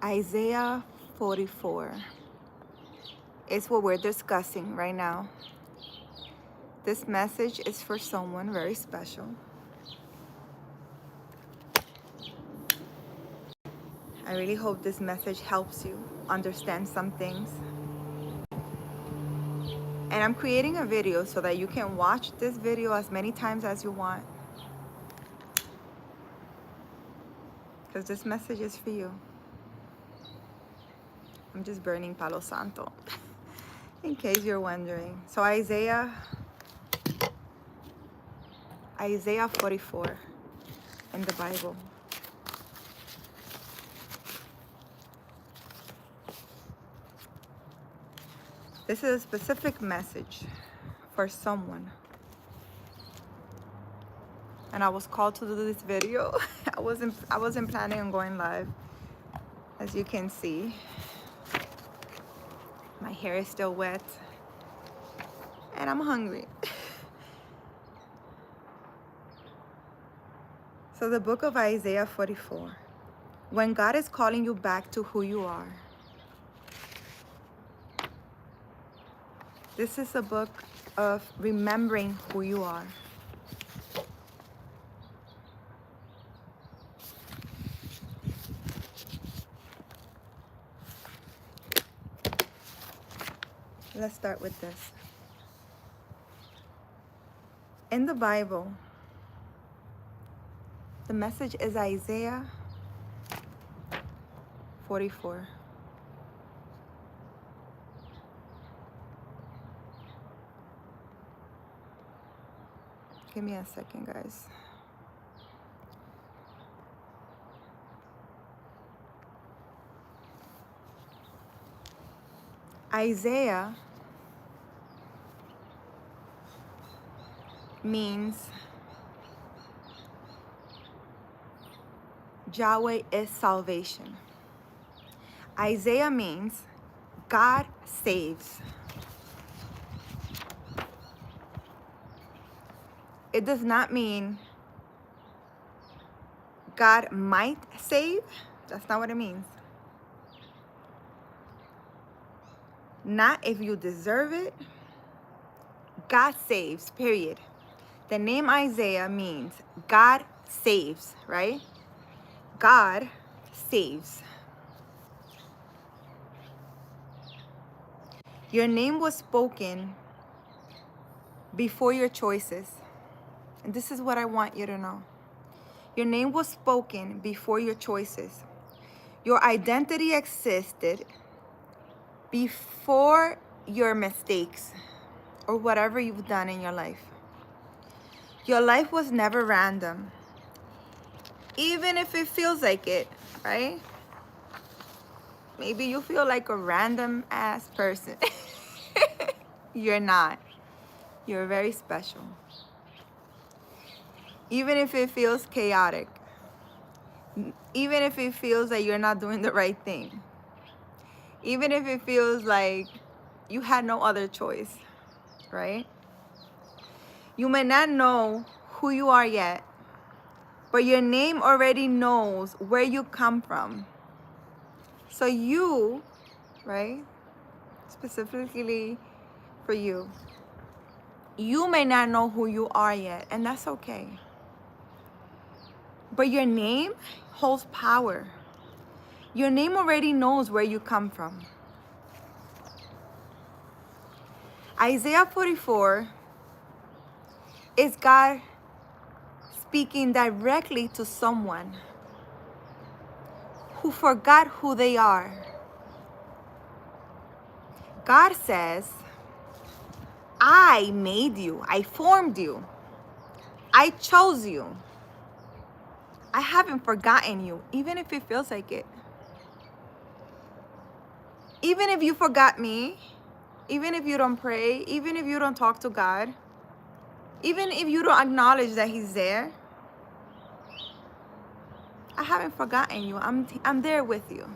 Isaiah 44 is what we're discussing right now. This message is for someone very special. I really hope this message helps you understand some things. And I'm creating a video so that you can watch this video as many times as you want. Because this message is for you. I'm just burning Palo Santo, in case you're wondering. So Isaiah 44 in the Bible. This is a specific message for someone. And I was called to do this video. I wasn't planning on going live, as you can see. My hair is still wet. And I'm hungry. So the book of Isaiah 44. When God is calling you back to who you are. This is a book of remembering who you are. Let's start with this. In the Bible, the message is Isaiah 44. Give me a second, guys. Isaiah means Yahweh is salvation. Isaiah means God saves. It does not mean God might save. That's not what it means. Not if you deserve it. God saves, period. The name Isaiah means God saves, right? God saves. Your name was spoken before your choices. And this is what I want you to know. Your name was spoken before your choices. Your identity existed before your mistakes or whatever you've done in your life. Your life was never random, even if it feels like it, right? Maybe you feel like a random ass person. You're not. You're very special. Even if it feels chaotic, even if it feels like you're not doing the right thing, even if it feels like you had no other choice, right? You may not know who you are yet, but your name already knows where you come from. So you, right, specifically for you, you may not know who you are yet, and that's okay. But your name holds power. Your name already knows where you come from. Isaiah 44 is God speaking directly to someone who forgot who they are. God says, I made you. I formed you. I chose you. I haven't forgotten you, even if it feels like it. Even if you forgot me, even if you don't pray, even if you don't talk to God, even if you don't acknowledge that He's there, I haven't forgotten you. I'm there with you,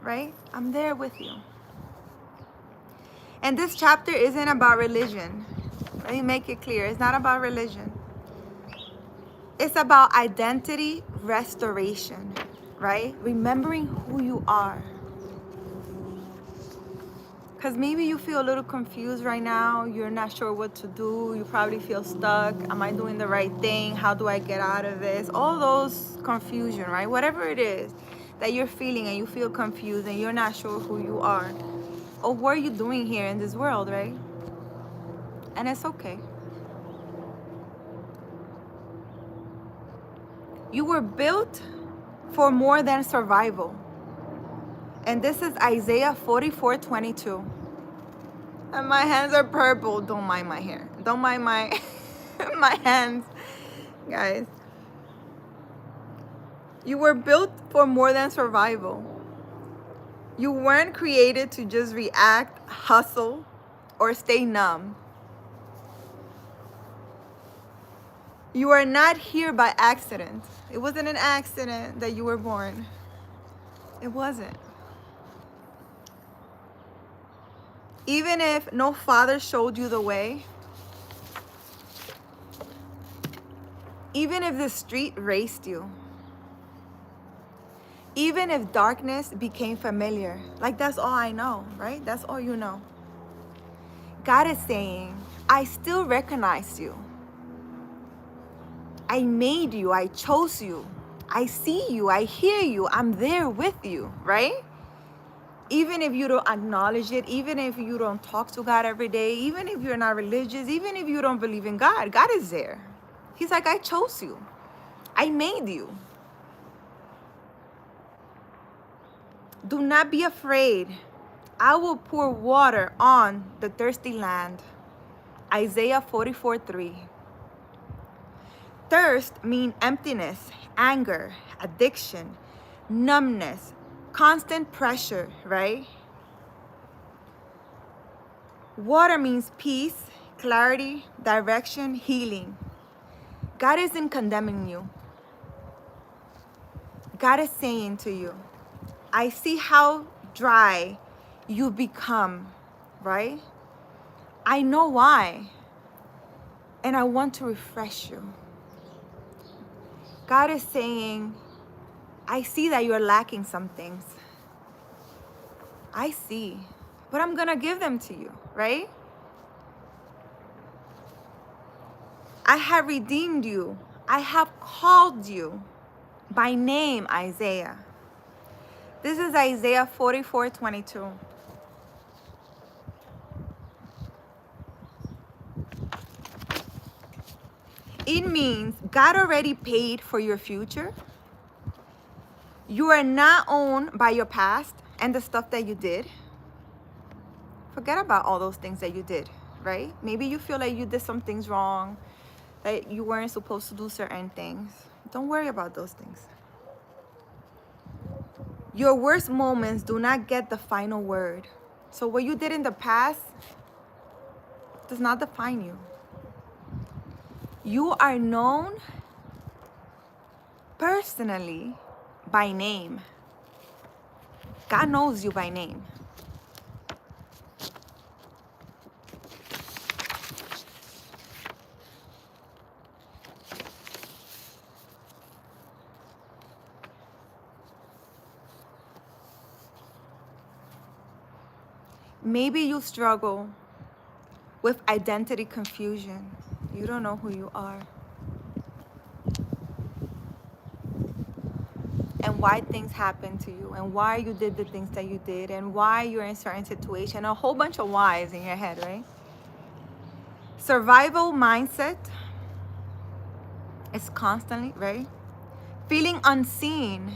right? I'm there with you. And this chapter isn't about religion. Let me make it clear. It's not about religion. It's about identity restoration, right? Remembering who you are. Because maybe you feel a little confused right now. You're not sure what to do. You probably feel stuck. Am I doing the right thing? How do I get out of this? All those confusion, right? Whatever it is that you're feeling and you feel confused and you're not sure who you are or what are you doing here in this world, right? And it's okay. You were built for more than survival. And this is Isaiah 44:22. And my hands are purple. Don't mind my hair. Don't mind my my hands, guys. You were built for more than survival. You weren't created to just react, hustle, or stay numb. You are not here by accident. It wasn't an accident that you were born. It wasn't. Even if no father showed you the way, even if the street raced you, even if darkness became familiar, like that's all I know, right? That's all you know. God is saying, I still recognize you. I made you, I chose you. I see you, I hear you, I'm there with you, right? Even if you don't acknowledge it, even if you don't talk to God every day, even if you're not religious, even if you don't believe in God, God is there. He's like, I chose you. I made you. Do not be afraid. I will pour water on the thirsty land. Isaiah 44:3. Thirst means emptiness, anger, addiction, numbness, constant pressure, right? Water means peace, clarity, direction, healing. God isn't condemning you. God is saying to you, I see how dry you become, right? I know why. And I want to refresh you. God is saying, I see that you're lacking some things. I see. But I'm going to give them to you, right? I have redeemed you. I have called you by name, Isaiah. This is Isaiah 44:22. It means God already paid for your future. You are not owned by your past and the stuff that you did. Forget about all those things that you did, right? Maybe you feel like you did some things wrong, that you weren't supposed to do certain things. Don't worry about those things. Your worst moments do not get the final word. So what you did in the past does not define you. You are known personally by name. God knows you by name. Maybe you struggle with identity confusion. You don't know who you are. And why things happen to you, and why you did the things that you did, and why you're in certain situation. A whole bunch of whys in your head, right? Survival mindset is constantly, right? Feeling unseen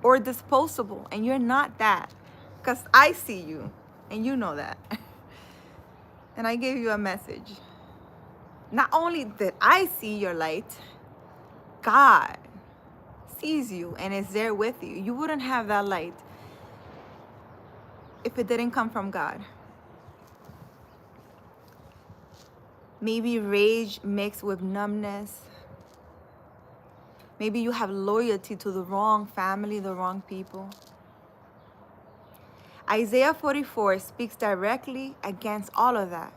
or disposable, and you're not that. Because I see you, and you know that. And I gave you a message. Not only did I see your light, God sees you and is there with you. You wouldn't have that light if it didn't come from God. Maybe rage mixed with numbness. Maybe you have loyalty to the wrong family, the wrong people. Isaiah 44 speaks directly against all of that.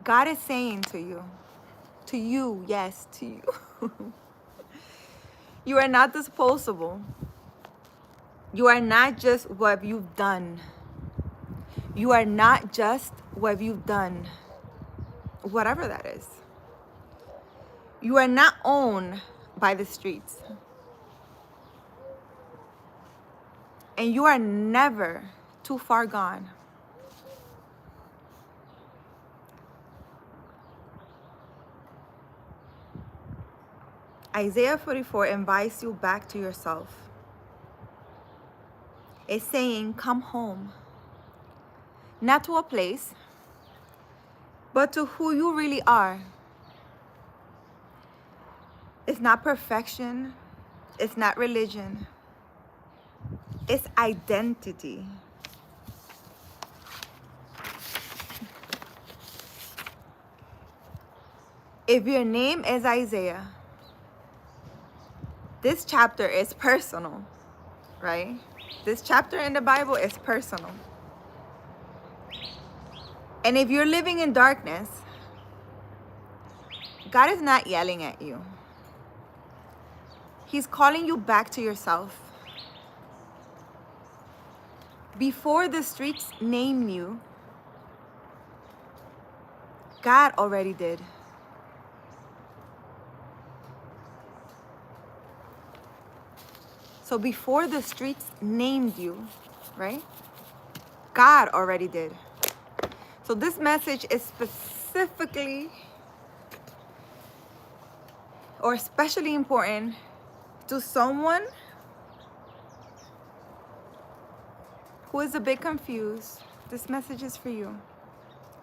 God is saying to you, yes, to you. You are not disposable. You are not just what you've done. You are not just what you've done, whatever that is. You are not owned by the streets. And you are never too far gone. Isaiah 44 invites you back to yourself. It's saying, come home. Not to a place, but to who you really are. It's not perfection. It's not religion. It's identity. If your name is Isaiah, this chapter is personal, right? This chapter in the Bible is personal. And if you're living in darkness, God is not yelling at you. He's calling you back to yourself. Before the streets name you, God already did. So before the streets named you, right? God already did. So this message is specifically or especially important to someone who is a bit confused. This message is for you.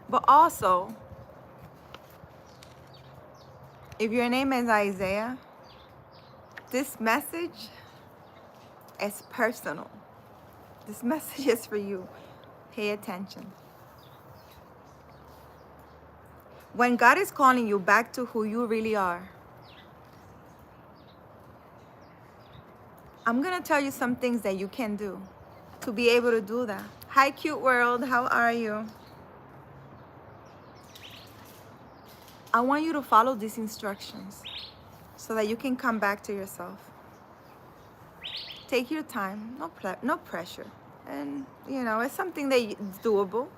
But also, if your name is Isaiah, this message is personal. This message is for you. Pay attention. When God is calling you back to who you really are, I'm going to tell you some things that you can do to be able to do that. Hi, cute world. How are you? I want you to follow these instructions so that you can come back to yourself. Take your time. No pressure. And, it's something that's doable.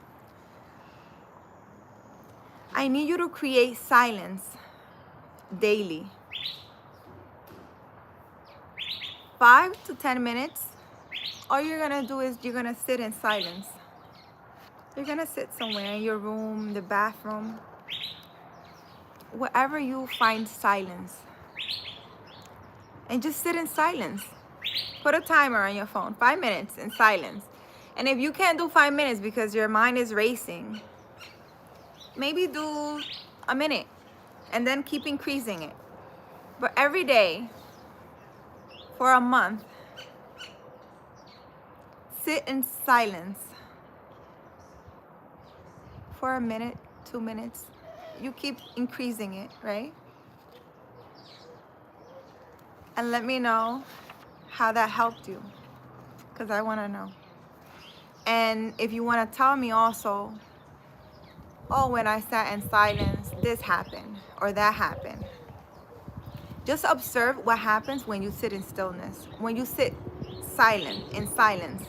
I need you to create silence daily. 5 to 10 minutes. All you're going to do is you're going to sit in silence. You're going to sit somewhere in your room, the bathroom, wherever you find silence. And just sit in silence. Put a timer on your phone, 5 minutes in silence. And if you can't do 5 minutes because your mind is racing, maybe do a minute and then keep increasing it. But every day for a month, sit in silence for a minute, 2 minutes. You keep increasing it, right? And let me know how that helped you, because I want to know. And if you want to tell me also, oh, when I sat in silence, this happened or that happened. Just observe what happens when you sit in stillness. When you sit silent, in silence,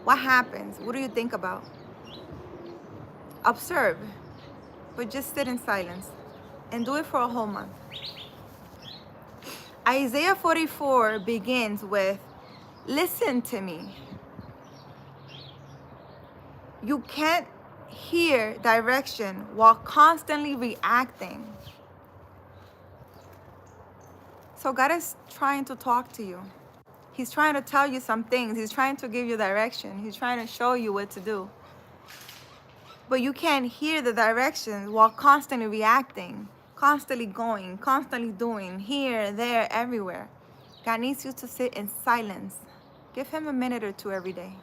what happens? What do you think about? Observe, but just sit in silence and do it for a whole month. Isaiah 44 begins with, listen to me. You can't hear direction while constantly reacting. So God is trying to talk to you. He's trying to tell you some things. He's trying to give you direction. He's trying to show you what to do. But you can't hear the directions while constantly reacting, constantly going, constantly doing, here, there, everywhere. God needs you to sit in silence. Give him a minute or two every day.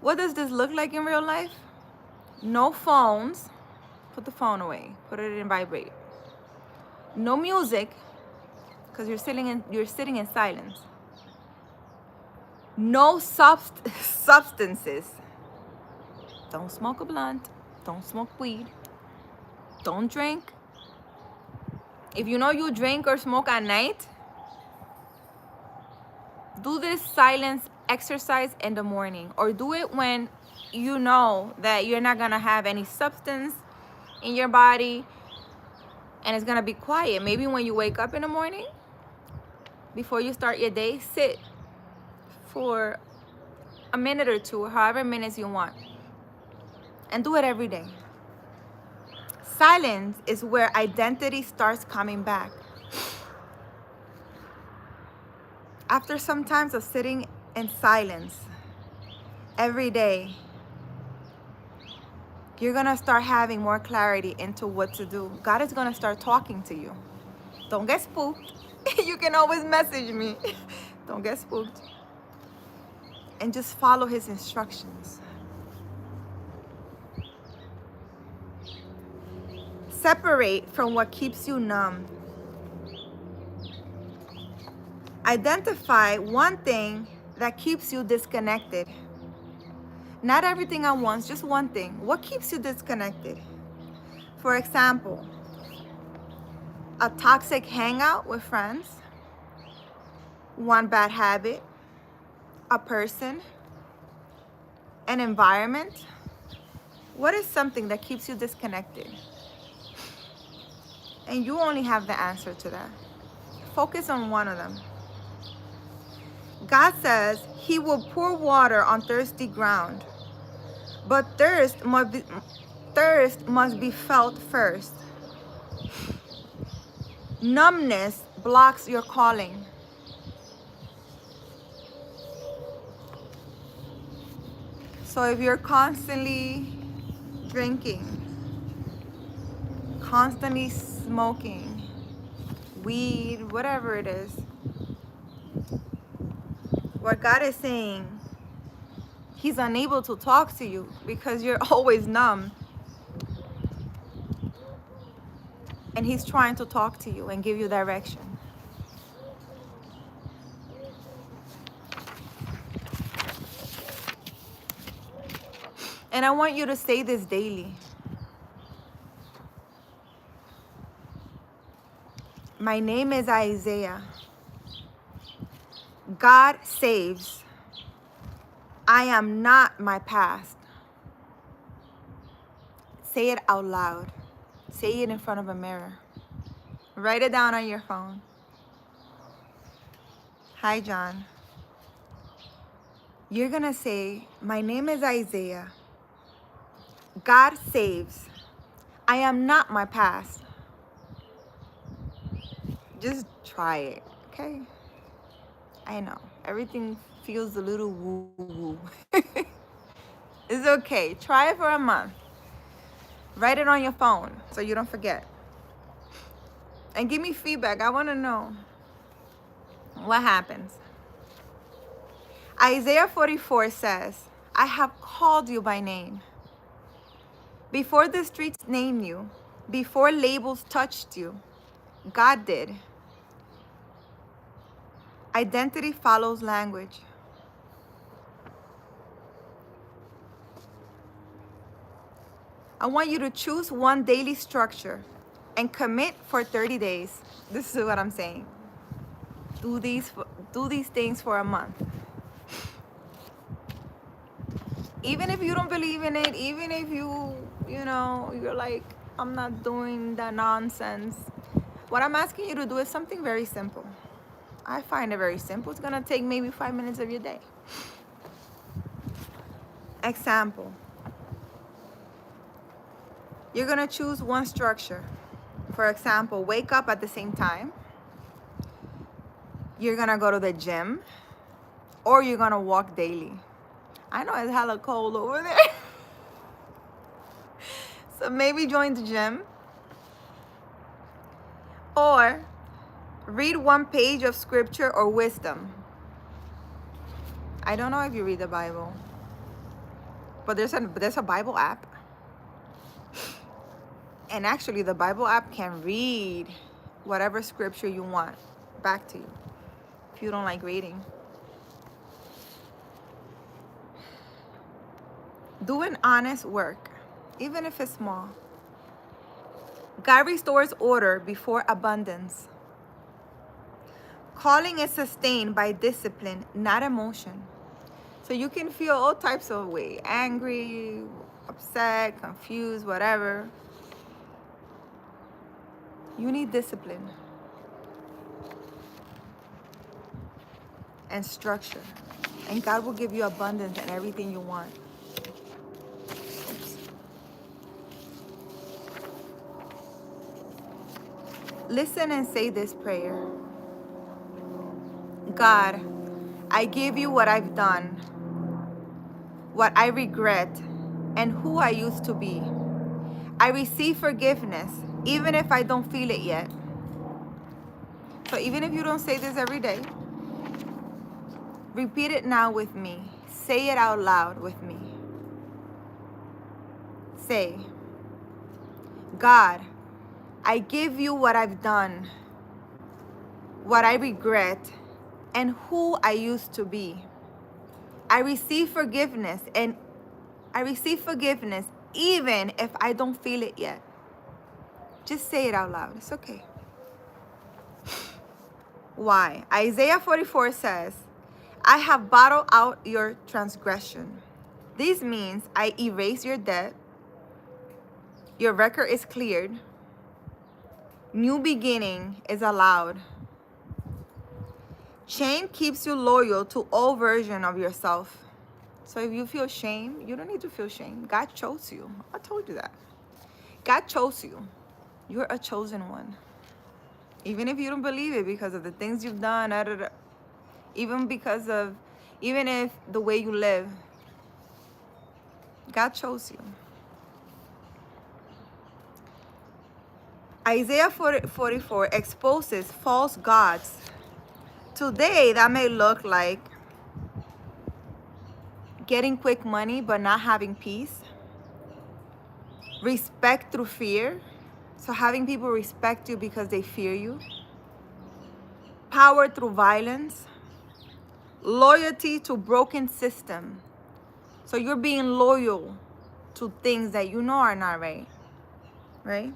What does this look like in real life? No phones. Put the phone away. Put it in vibrate. No music, because you're sitting in silence. No substances. Don't smoke a blunt. Don't smoke weed. Don't drink. If you know you drink or smoke at night, do this silence exercise in the morning, or do it when you know that you're not gonna have any substance in your body and it's gonna be quiet. Maybe when you wake up in the morning, before you start your day, sit for a minute or two, however minutes you want, and do it every day. Silence is where identity starts coming back. After some times of sitting in silence every day, you're gonna start having more clarity into what to do. God is gonna start talking to you. Don't get spooked. You can always message me. Don't get spooked. And just follow his instructions. Separate from what keeps you numb. Identify one thing that keeps you disconnected. Not everything at once, just one thing. What keeps you disconnected? For example, a toxic hangout with friends, one bad habit, a person, an environment. What is something that keeps you disconnected? And you only have the answer to that. Focus on one of them. God says he will pour water on thirsty ground, but thirst must be felt first. Numbness blocks your calling. So if you're constantly drinking, constantly smoking, weed, whatever it is, what God is saying, he's unable to talk to you because you're always numb. And he's trying to talk to you and give you direction. And I want you to say this daily. My name is Isaiah. God saves. I am not my past. Say it out loud. Say it in front of a mirror. Write it down on your phone. Hi, John. You're going to say, my name is Isaiah. God saves. I am not my past. Just try it, okay? I know, everything feels a little woo-woo. It's okay. Try it for a month. Write it on your phone so you don't forget. And give me feedback. I want to know what happens. Isaiah 44 says, I have called you by name. Before the streets named you, before labels touched you, God did. Identity follows language. I want you to choose one daily structure and commit for 30 days. This is what I'm saying. Do these things for a month. Even if you don't believe in it, even if you're like, I'm not doing that nonsense. What I'm asking you to do is something very simple. I find it very simple. It's gonna take maybe 5 minutes of your day. Example. You're gonna choose one structure. For example, wake up at the same time. You're gonna go to the gym, or you're gonna walk daily. I know it's hella cold over there. So maybe join the gym. Or read one page of scripture or wisdom. I don't know if you read the Bible, but there's a Bible app. And actually the Bible app can read whatever scripture you want back to you if you don't like reading. Do an honest work, even if it's small. God restores order before abundance. Calling is sustained by discipline, not emotion. So you can feel all types of way, angry, upset, confused, whatever. You need discipline and structure. And God will give you abundance and everything you want. Oops. Listen and say this prayer. God, I give you what I've done, what I regret, and who I used to be. I receive forgiveness, even if I don't feel it yet. So even if you don't say this every day, repeat it now with me. Say it out loud with me. Say, God, I give you what I've done, what I regret, and who I used to be. I receive forgiveness, and I receive forgiveness even if I don't feel it yet. Just say it out loud. It's okay. Why? Isaiah 44 says, I have bottled out your transgression. This means I erase your debt. Your record is cleared. New beginning is allowed. Shame keeps you loyal to all version of yourself. So if you feel shame, you don't need to feel shame. God chose you. I told you that. God chose you. You're a chosen one. Even if you don't believe it because of the things you've done, even if the way you live, God chose you. Isaiah 44 exposes false gods. Today, that may look like getting quick money but not having peace. Respect through fear. So having people respect you because they fear you. Power through violence. Loyalty to broken system. So you're being loyal to things that you know are not right. Right?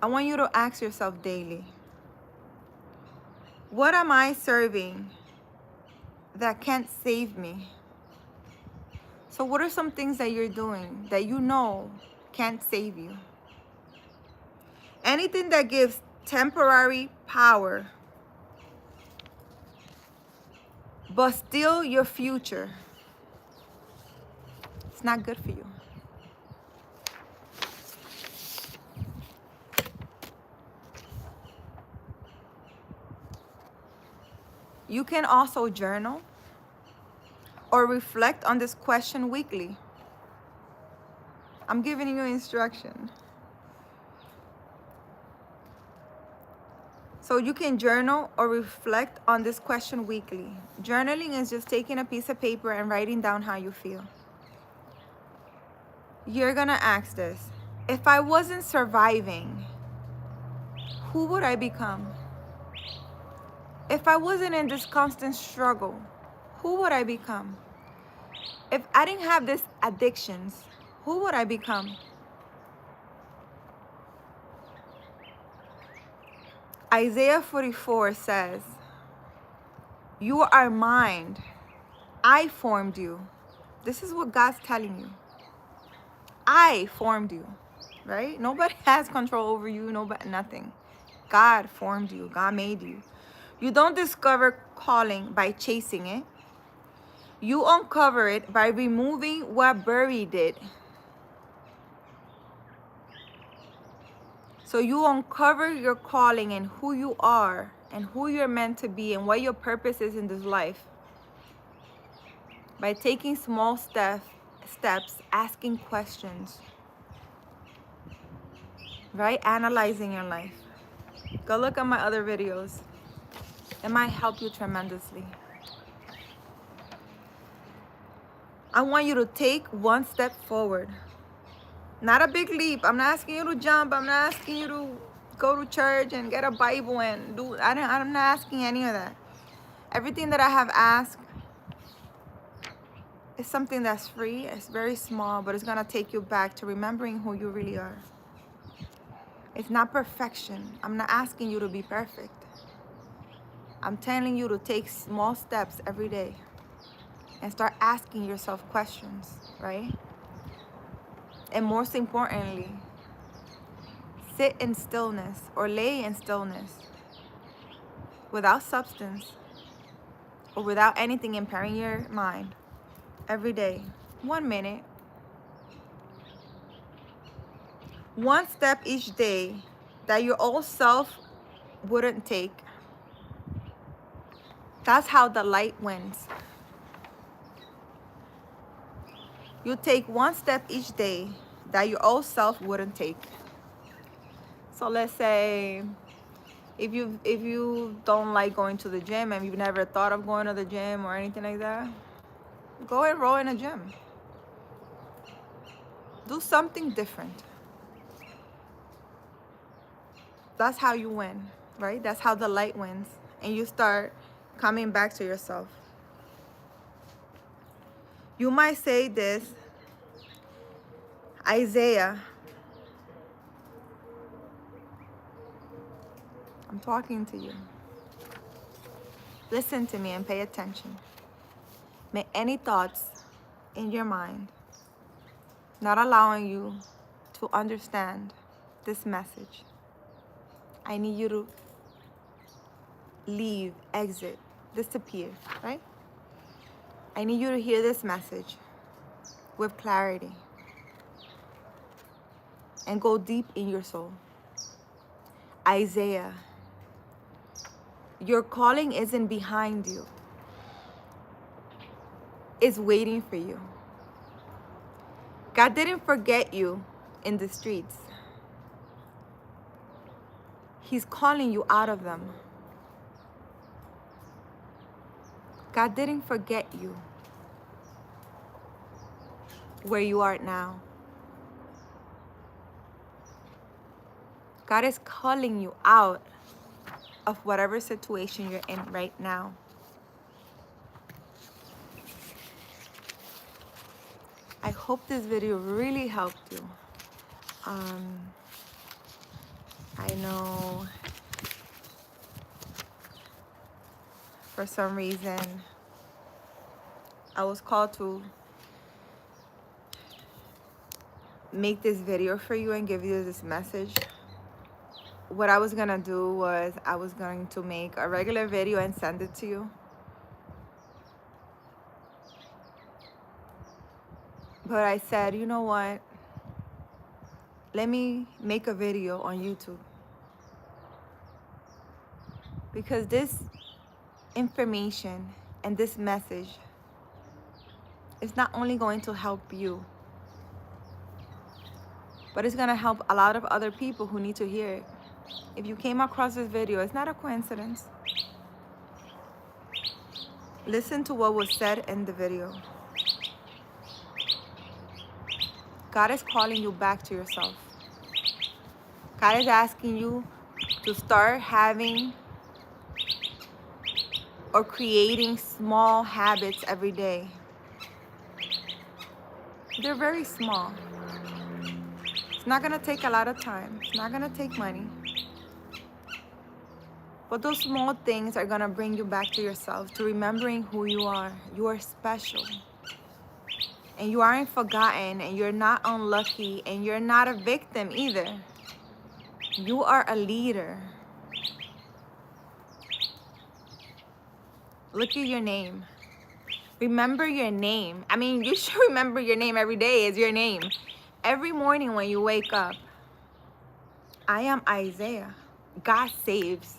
I want you to ask yourself daily, what am I serving that can't save me? So what are some things that you're doing that you know can't save you? Anything that gives temporary power but still your future, it's not good for you. You can also journal or reflect on this question weekly. I'm giving you instruction. So you can journal or reflect on this question weekly. Journaling is just taking a piece of paper and writing down how you feel. You're gonna ask this. If I wasn't surviving, who would I become? If I wasn't in this constant struggle, who would I become? If I didn't have these addictions, who would I become? Isaiah 44 says, you are mine. I formed you. This is what God's telling you. I formed you, right? Nobody has control over you, nobody, nothing. God formed you. God made you. You don't discover calling by chasing it. You uncover it by removing what buried it. So you uncover your calling and who you are and who you're meant to be and what your purpose is in this life by taking small steps, asking questions, right? Analyzing your life. Go look at my other videos. It might help you tremendously. I want you to take one step forward. Not a big leap. I'm not asking you to jump. I'm not asking you to go to church and get a Bible and do. I'm not asking any of that. Everything that I have asked is something that's free. It's very small, but it's gonna take you back to remembering who you really are. It's not perfection. I'm not asking you to be perfect. I'm telling you to take small steps every day and start asking yourself questions, right? And most importantly, sit in stillness or lay in stillness without substance or without anything impairing your mind every day. 1 minute, one step each day that your old self wouldn't take. That's how the light wins. You take one step each day that your old self wouldn't take. So let's say if you don't like going to the gym and you've never thought of going to the gym or anything like that, go enroll in a gym. Do something different. That's how you win, right? That's how the light wins. And you start coming back to yourself. You might say this, Isaiah, I'm talking to you. Listen to me and pay attention. May any thoughts in your mind not allowing you to understand this message, I need you to leave, exit, disappear, right? I need you to hear this message with clarity and go deep in your soul. Isaiah, your calling isn't behind you. It's waiting for you. God didn't forget you in the streets. He's calling you out of them. God didn't forget you where you are now. God is calling you out of whatever situation you're in right now. I hope this video really helped you. I know for some reason I was called to make this video for you and give you this message. What I was gonna do was I was going to make a regular video and send it to you. But I said, you know what? Let me make a video on YouTube. Because this information and this message is not only going to help you, but it's gonna help a lot of other people who need to hear it. If you came across this video, it's not a coincidence. Listen to what was said in the video. God is calling you back to yourself. God is asking you to start having or creating small habits every day. They're very small. It's not gonna take a lot of time. It's not gonna take money. But those small things are gonna bring you back to yourself, to remembering who you are. You are special. And you aren't forgotten, and you're not unlucky, and you're not a victim either. You are a leader. Look at your name. Remember your name. I mean, you should remember your name every day. It's your name. Every morning when you wake up, I am Isaiah. God saves.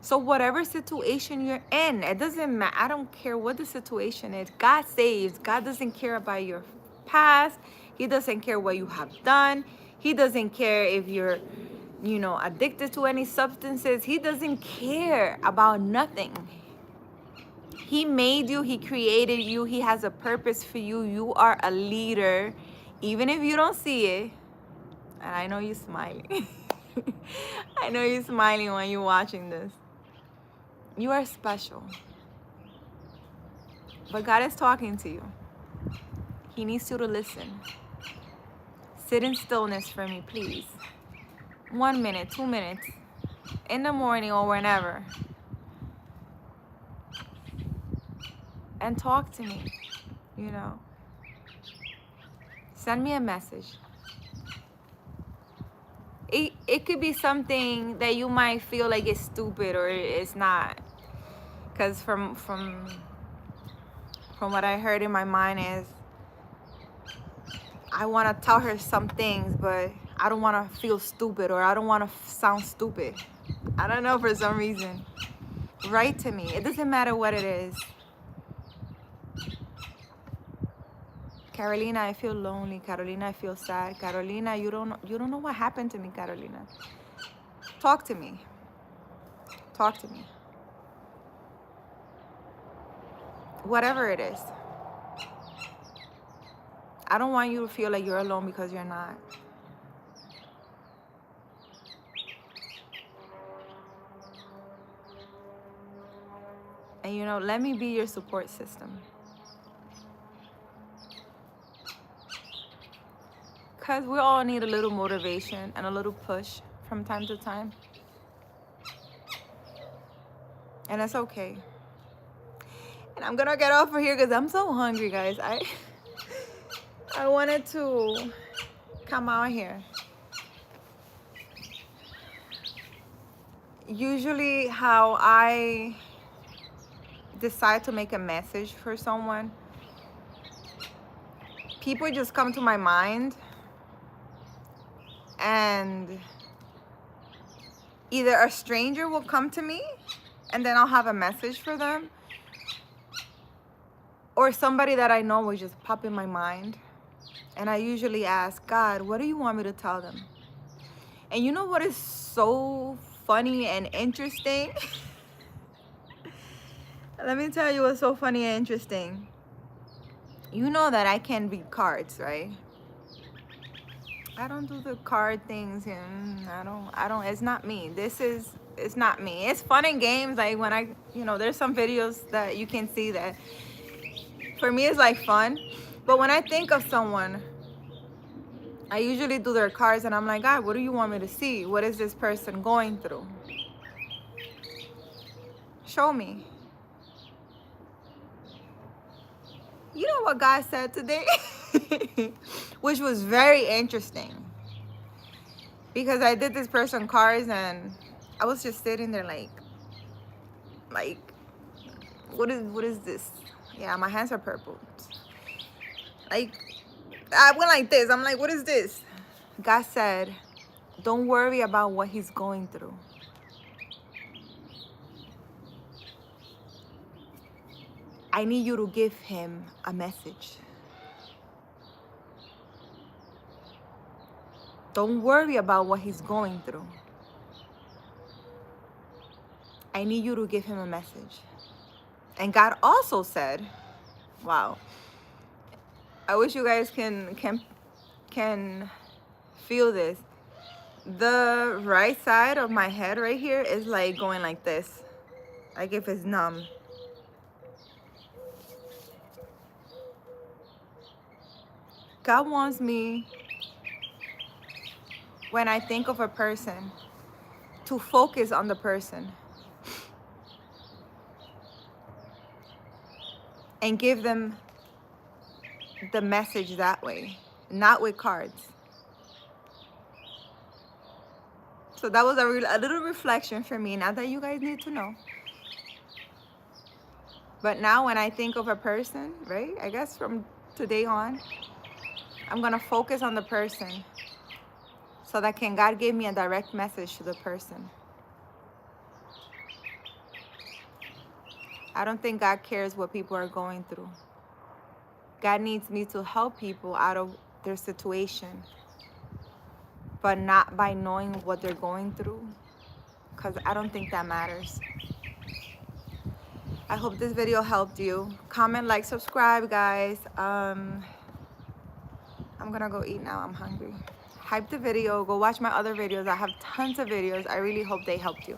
So whatever situation you're in, it doesn't matter. I don't care what the situation is. God saves. God doesn't care about your past. He doesn't care what you have done. He doesn't care if you're, addicted to any substances. He doesn't care about nothing. He made you. He created you. He has a purpose for you. You are a leader, even if you don't see it. And I know you're smiling. I know you're smiling when you're watching this. You are special. But God is talking to you. He needs you to listen. Sit in stillness for me, please. 1 minute, 2 minutes. in the morning or whenever and talk to me, you know. Send me a message. It could be something that you might feel like it's stupid or it's not. Because from what I heard in my mind is, I want to tell her some things, but I don't want to feel stupid, or I don't want to sound stupid. I don't know, for some reason. Write to me. It doesn't matter what it is. Carolina, I feel lonely. Carolina, I feel sad. Carolina, you don't know what happened to me, Carolina. Talk to me. Talk to me. Whatever it is. I don't want you to feel like you're alone, because you're not. And you know, let me be your support system. Because we all need a little motivation and a little push from time to time. And that's okay. And I'm gonna get off of here because I'm so hungry, guys. I wanted to come out here. Usually how I decide to make a message for someone, people just come to my mind, and either a stranger will come to me and then I'll have a message for them, or somebody that I know will just pop in my mind. And I usually ask God, what do you want me to tell them? And you know what is so funny and interesting? Let me tell you what's so funny and interesting. You know that I can read cards, right? I don't do the card things, and I don't, it's not me. It's not me. It's fun and games. Like when there's some videos that you can see that for me it's like fun. But when I think of someone, I usually do their cards, and I'm like, God, what do you want me to see? What is this person going through? Show me. You know what God said today? Which was very interesting. Because I did this person cards, and I was just sitting there like what is this? Yeah, my hands are purple. Like, I went like this. I'm like, what is this? God said, don't worry about what he's going through. I need you to give him a message. Don't worry about what he's going through. I need you to give him a message. And God also said, wow, I wish you guys can feel this. The right side of my head right here is like going like this, like if it's numb. God wants me, when I think of a person, to focus on the person and give them the message that way, not with cards. So that was a little reflection for me. Not that you guys need to know. But now when I think of a person, right, I guess from today on, I'm going to focus on the person so that God give me a direct message to the person. I don't think God cares what people are going through. God needs me to help people out of their situation, but not by knowing what they're going through, because I don't think that matters. I hope this video helped you. Comment, like, subscribe, guys. I'm gonna go eat now. I'm hungry. Hype the video. Go watch my other videos. I have tons of videos. I really hope they helped you.